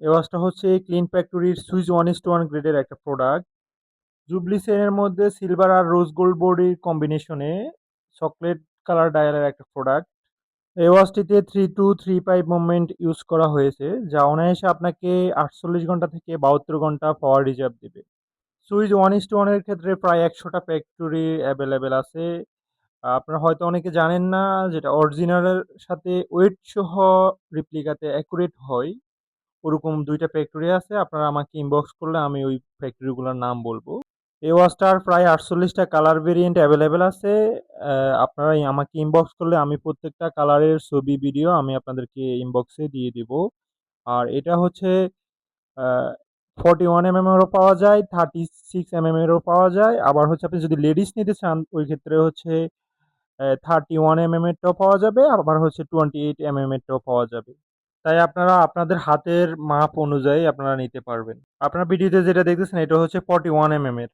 এই ওয়াচটা হচ্ছে ক্লিন ফ্যাক্টরির সুইচ 1:1 গ্রেডের একটা প্রোডাক্ট। জুবলি চেনের মধ্যে সিলভার আর রোজ গোল্ড বডির কম্বিনেশনে চকলেট কালার ডায়ালের একটা প্রোডাক্ট। এই ওয়াচটিতে 3 to 3 পাইপ মুভমেন্ট ইউজ করা হয়েছে, যা অনায়াসে আপনাকে 48 ঘন্টা থেকে 72 ঘন্টা পাওয়ার রিজার্ভ দিবে। সুইচ 1:1 এর ক্ষেত্রে প্রায় 100টা ফ্যাক্টরি অ্যাভেলেবেল আছে। আপনারা হয়তো অনেকে জানেন না, যেটা অরিজিনালের সাথে ওয়েট সহ রেপ্লিকাতে অ্যাকুরেট হয়, ওরকম 2টা ফ্যাক্টরি আছে। আপনারা আমাকে ইনবক্স করলে আমি ওই ফ্যাক্টরিগুলোর নাম বলবো। এই ওয়াচটার প্রায় 48টা কালার ভেরিয়েন্ট অ্যাভেলেবেল আছে। আপনারা আমাকে ইনবক্স করলে আমি প্রত্যেকটা কালারের ছবি ভিডিও আমি আপনাদেরকে ইনবক্সে দিয়ে দিব। আর এটা হচ্ছে 41 এরও পাওয়া যায়, 36 এরও পাওয়া যায়। আবার হচ্ছে আপনি যদি লেডিস নিতে চান ওই ক্ষেত্রে হচ্ছে 31 এরটাও পাওয়া যাবে, আবার হচ্ছে 28 এরটাও পাওয়া যাবে। তাই আপনারা আপনাদের হাতের মাপ অনুযায়ী আপনারা নিতে পারবেন। আপনার ভিডিওতে যেটা দেখতেছেন এটা হচ্ছে 41 এর।